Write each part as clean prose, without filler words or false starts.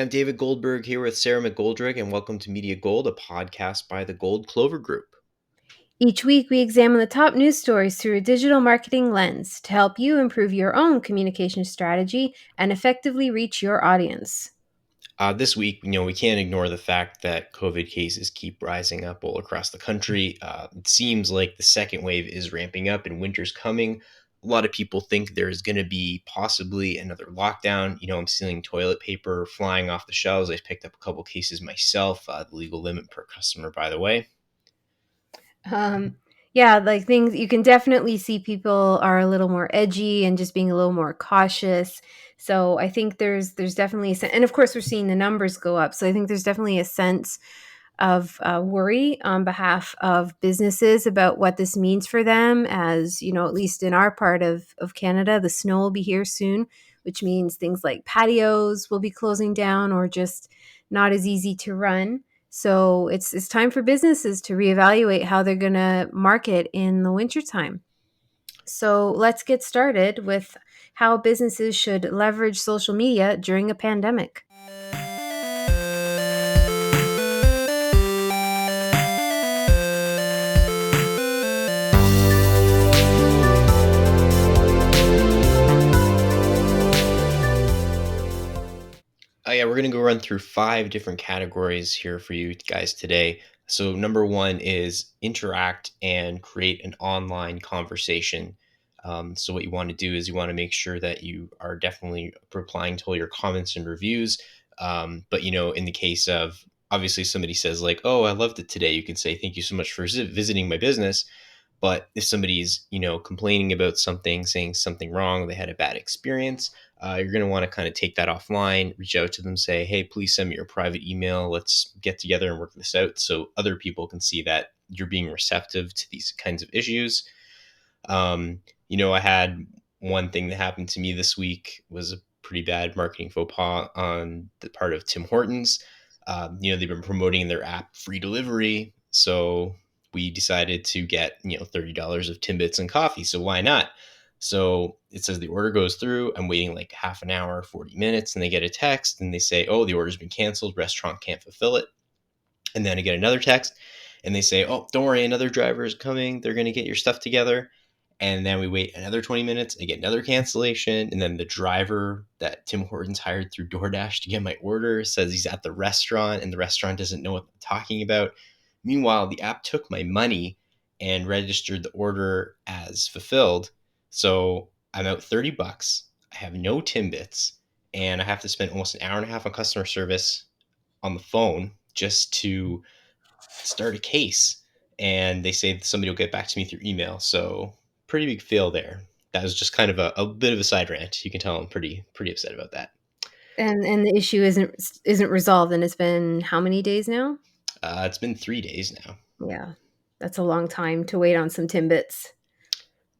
I'm David Goldberg here with Sarah McGoldrick, and welcome to Media Gold, a podcast by the Gold Clover Group. Each week, we examine the top news stories through a digital marketing lens to help you improve your own communication strategy and effectively reach your audience. This week, we can't ignore the fact that COVID cases keep rising up all across the country. It seems like the second wave is ramping up and winter's coming. A lot of people think there's going to be possibly another lockdown. I'm seeing toilet paper flying off the shelves. I picked up a couple cases myself, the legal limit per customer, by the way. Um, yeah, like things you can definitely see people are a little more edgy and just being a little more cautious. So I think there's definitely and of course we're seeing the numbers go up. So I think there's definitely a sense of worry on behalf of businesses about what this means for them. As you know, at least in our part of Canada, the snow will be here soon, which means things like patios will be closing down or just not as easy to run. So it's time for businesses to reevaluate how they're going to market in the wintertime. So let's get started with how businesses should leverage social media during a pandemic. Yeah, we're going to go run through 5 different categories here for you guys today. So, number one is interact and create an online conversation. So, what you want to do is you want to make sure that you are definitely replying to all your comments and reviews. But, in the case of obviously somebody says, like, oh, I loved it today, you can say, thank you so much for visiting my business. But if somebody's, complaining about something, saying something wrong, they had a bad experience, you're going to want to kind of take that offline, reach out to them, say, hey, please send me your private email. Let's get together and work this out so other people can see that you're being receptive to these kinds of issues. I had one thing that happened to me this week was a pretty bad marketing faux pas on the part of Tim Hortons. They've been promoting their app free delivery. So we decided to get, $30 of Timbits and coffee. So why not? So it says the order goes through. I'm waiting like half an hour, 40 minutes, and they get a text and they say, oh, the order's been canceled. Restaurant can't fulfill it. And then I get another text and they say, oh, don't worry, another driver is coming. They're going to get your stuff together. And then we wait another 20 minutes. I get another cancellation. And then the driver that Tim Hortons hired through DoorDash to get my order says he's at the restaurant and the restaurant doesn't know what I'm talking about. Meanwhile, the app took my money and registered the order as fulfilled. So I'm out $30. I have no Timbits and I have to spend almost an hour and a half on customer service on the phone just to start a case. And they say somebody will get back to me through email. So pretty big fail there. That was just kind of a bit of a side rant. You can tell I'm pretty upset about that. And the issue isn't resolved, and it's been how many days now? It's been 3 days now. Yeah, that's a long time to wait on some Timbits.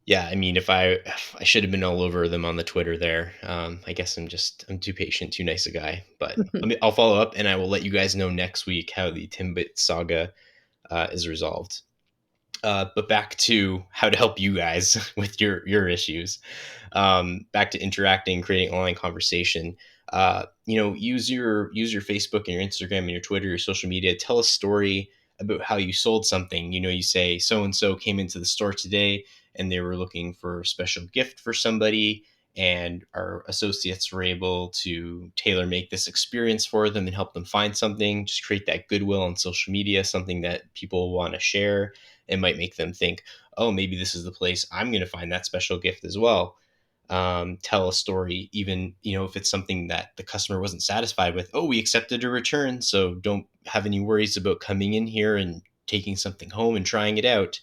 Yeah, I mean, if I should have been all over them on the Twitter there. I guess I'm too patient, too nice a guy. But I'll follow up, and I will let you guys know next week how the Timbit saga is resolved. But back to how to help you guys with your issues. Back to interacting, creating online conversation. Use your Facebook and your Instagram and your Twitter, your social media. Tell a story about how you sold something. You say so and so came into the store today and they were looking for a special gift for somebody, and our associates were able to tailor make this experience for them and help them find something. Just create that goodwill on social media, something that people want to share. It might make them think, oh, maybe this is the place I'm going to find that special gift as well. Tell a story, even, if it's something that the customer wasn't satisfied with. Oh, we accepted a return, so don't have any worries about coming in here and taking something home and trying it out.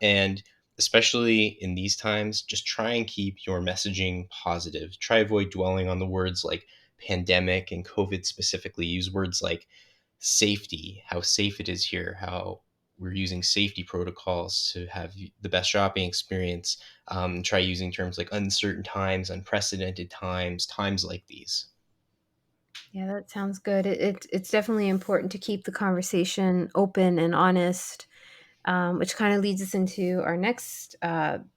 And especially in these times, just try and keep your messaging positive. Try avoid dwelling on the words like pandemic and COVID specifically. Use words like safety, how safe it is here, how we're using safety protocols to have the best shopping experience. Try using terms like uncertain times, unprecedented times, times like these. Yeah, that sounds good. It's definitely important to keep the conversation open and honest, which kind of leads us into our next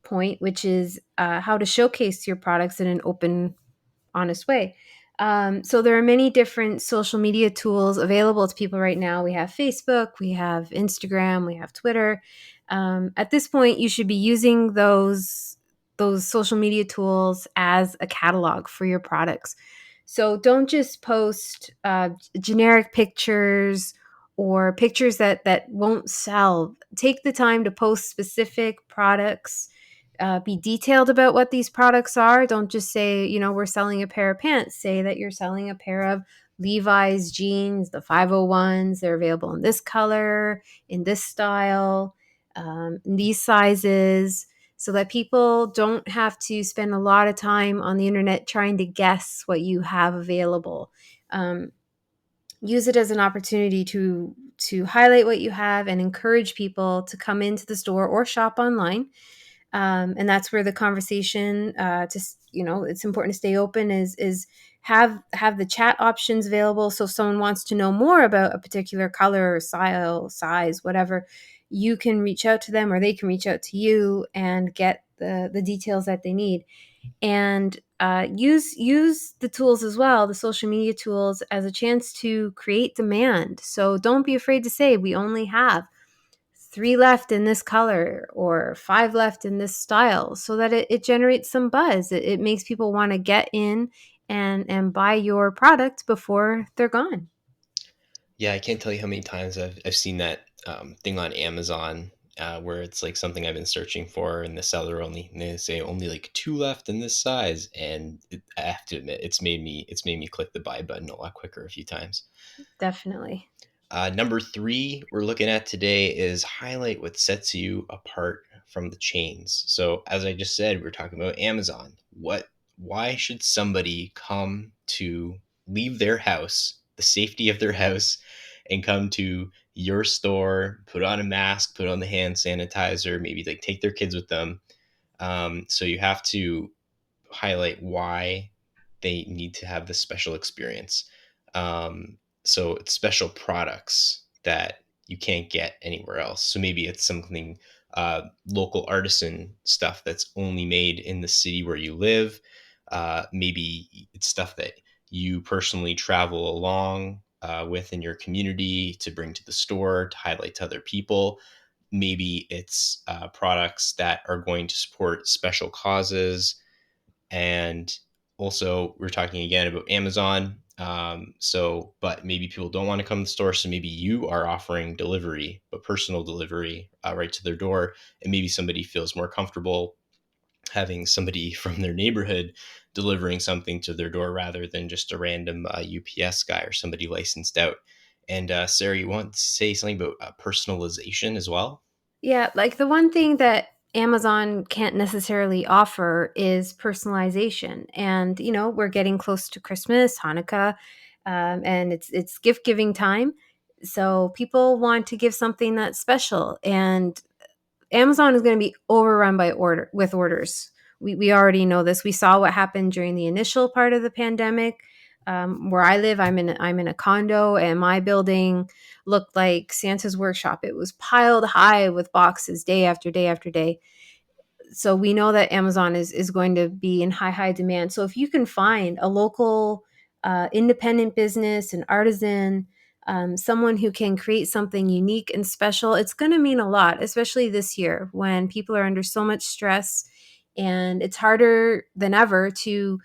point, which is how to showcase your products in an open, honest way. So there are many different social media tools available to people right now. We have Facebook, we have Instagram, we have Twitter. At this point, you should be using those social media tools as a catalog for your products. So don't just post generic pictures or pictures that won't sell. Take the time to post specific products, be detailed about what these products are. Don't just say, we're selling a pair of pants. Say that you're selling a pair of Levi's jeans, the 501s. They're available in this color, in this style, in these sizes, so that people don't have to spend a lot of time on the internet trying to guess what you have available. Um, Use it as an opportunity to highlight what you have and encourage people to come into the store or shop online. And that's where the conversation, it's important to stay open. Is have the chat options available, so if someone wants to know more about a particular color or style, size, whatever, you can reach out to them or they can reach out to you and get the details that they need. And use the tools as well, the social media tools, as a chance to create demand. So don't be afraid to say, we only have three left in this color or five left in this style, so that it generates some buzz. It makes people want to get in and buy your product before they're gone. Yeah, I can't tell you how many times I've seen that thing on Amazon where it's like something I've been searching for, and the seller only and they say only like two left in this size, and I have to admit it's made me click the buy button a lot quicker a few times. Definitely. Number three we're looking at today is highlight what sets you apart from the chains. So as I just said, we're talking about Amazon. Why should somebody come to leave their house, the safety of their house, and come to your store, put on a mask, put on the hand sanitizer, maybe like take their kids with them. So you have to highlight why they need to have this special experience. So it's special products that you can't get anywhere else. So maybe it's something local artisan stuff that's only made in the city where you live. Maybe it's stuff that you personally travel along with in your community to bring to the store to highlight to other people. Maybe it's products that are going to support special causes, and also we're talking again about Amazon. But maybe people don't want to come to the store, so maybe you are offering delivery, but personal delivery right to their door, and maybe somebody feels more comfortable having somebody from their neighborhood delivering something to their door rather than just a random UPS guy or somebody licensed out. And Sarah, you want to say something about personalization as well? Yeah, like the one thing that Amazon can't necessarily offer is personalization. And we're getting close to Christmas, Hanukkah, and it's gift giving time. So people want to give something that's special, and Amazon is going to be overrun by orders. We already know this. We saw what happened during the initial part of the pandemic. Where I live, I'm in a condo, and my building looked like Santa's workshop. It was piled high with boxes day after day after day. So we know that Amazon is going to be in high demand. So if you can find a local independent business, an artisan, someone who can create something unique and special, it's going to mean a lot, especially this year when people are under so much stress, and it's harder than ever to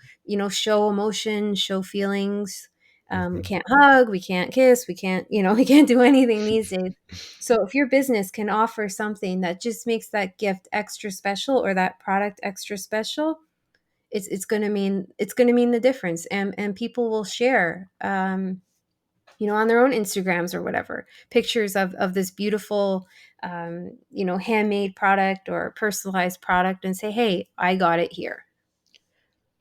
show emotion, show feelings. We Mhm. can't hug, we can't kiss, we can't we can't do anything these days. So if your business can offer something that just makes that gift extra special or that product extra special, it's going to mean the difference, and people will share, on their own Instagrams or whatever, pictures of this beautiful, handmade product or personalized product, and say, "Hey, I got it here."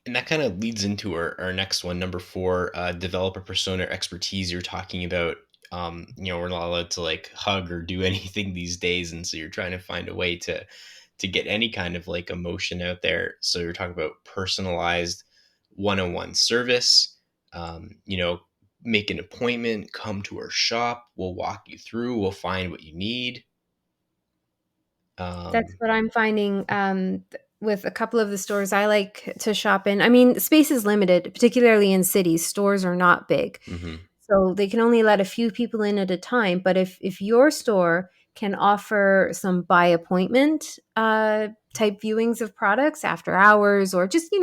And that kind of leads into our next one, number four, developer persona expertise. You're talking about, we're not allowed to like hug or do anything these days. And so you're trying to find a way to get any kind of like emotion out there. So you're talking about personalized one-on-one service, you know, make an appointment, come to our shop. We'll walk you through. We'll find what you need. That's Um, what I'm finding. with a couple of the stores I like to shop in. I mean, space is limited, particularly in cities. Stores are not big. Hmm. So they can only let a few people in at a time. But if your store can offer some by appointment type viewings of products after hours, or just,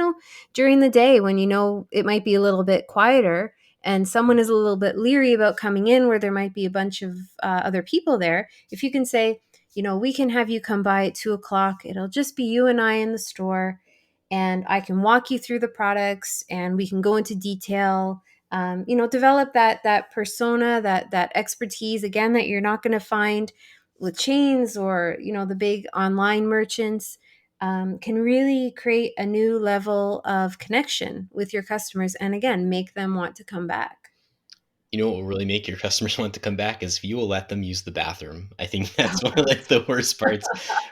during the day when it might be a little bit quieter and someone is a little bit leery about coming in where there might be a bunch of other people there, if you can say, we can have you come by at 2 o'clock. It'll just be you and I in the store, and I can walk you through the products and we can go into detail. Develop that persona, that expertise again that you're not going to find with chains or the big online merchants. Can really create a new level of connection with your customers, and again, make them want to come back. You know what will really make your customers want to come back is if you will let them use the bathroom. I think that's one of like the worst parts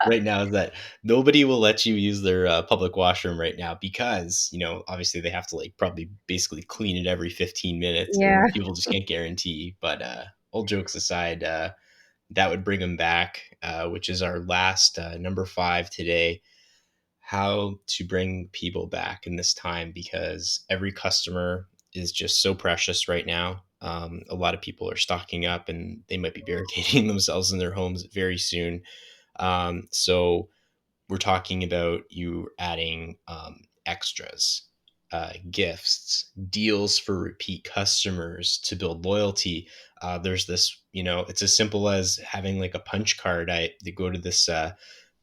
right now is that nobody will let you use their public washroom right now because obviously they have to like probably basically clean it every 15 minutes Yeah. and people just can't guarantee. But all jokes aside, that would bring them back, which is our last number 5 today. How to bring people back in this time because every customer is just so precious right now. A lot of people are stocking up and they might be barricading themselves in their homes very soon. So we're talking about you adding extras, gifts, deals for repeat customers to build loyalty. There's this, it's as simple as having like a punch card. They go to this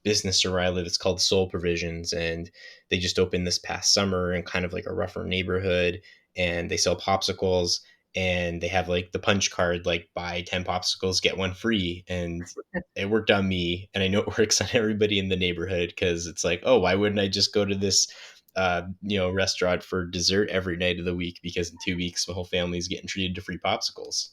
business where I live. It's called Soul Provisions, and they just opened this past summer in kind of like a rougher neighborhood, and they sell popsicles. And they have like the punch card, like buy 10 popsicles, get one free. And it worked on me. And I know it works on everybody in the neighborhood because it's like, oh, why wouldn't I just go to this, restaurant for dessert every night of the week? Because in 2 weeks, my whole family's getting treated to free popsicles.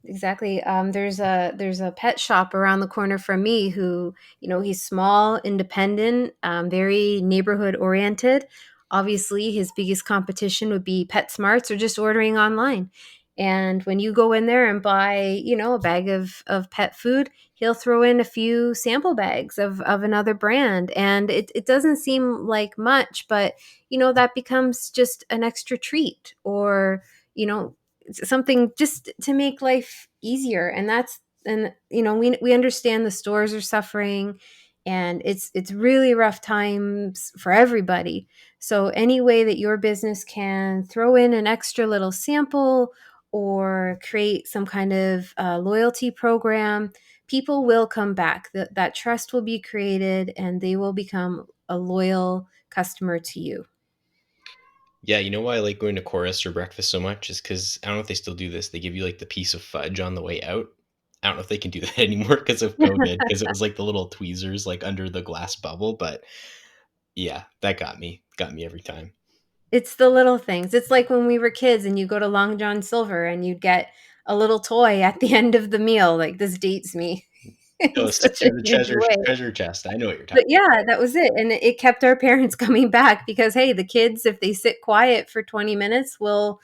Exactly. There's a pet shop around the corner from me who, he's small, independent, very neighborhood oriented. Obviously, his biggest competition would be PetSmarts or just ordering online. And when you go in there and buy, a bag of pet food, he'll throw in a few sample bags of another brand. And it doesn't seem like much, but, that becomes just an extra treat, or, you know, something just to make life easier. And we understand the stores are suffering, and it's really rough times for everybody. So any way that your business can throw in an extra little sample or create some kind of loyalty program, people will come back. That trust will be created and they will become a loyal customer to you. Yeah, you know why I like going to Chorus for breakfast so much is because I don't know if they still do this. They give you like the piece of fudge on the way out. I don't know if they can do that anymore because of COVID, because it was like the little tweezers like under the glass bubble. But yeah, that got me every time. It's the little things. It's like when we were kids and you go to Long John Silver and you'd get a little toy at the end of the meal. Like, this dates me in Oh, such a the huge way. treasure chest. I know what you're But talking. yeah, that was it. And it kept our parents coming back because, hey, the kids, if they sit quiet for 20 minutes, will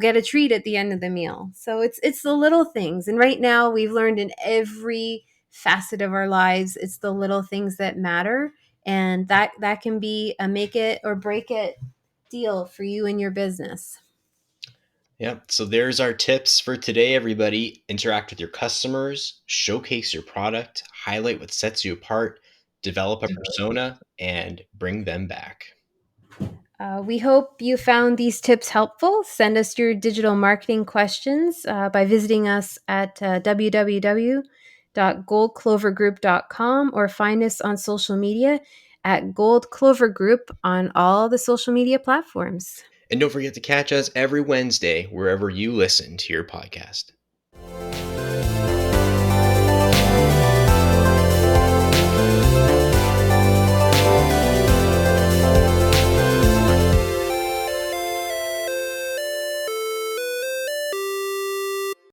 get a treat at the end of the meal. So it's the little things. And right now we've learned in every facet of our lives, it's the little things that matter. And that can be a make it or break it deal for you and your business. Yeah. So there's our tips for today, everybody. Interact with your customers, showcase your product, highlight what sets you apart, develop a persona, and bring them back. We hope you found these tips helpful. Send us your digital marketing questions by visiting us at www.goldclovergroup.com, or find us on social media at Gold Clover Group on all the social media platforms. And don't forget to catch us every Wednesday wherever you listen to your podcast.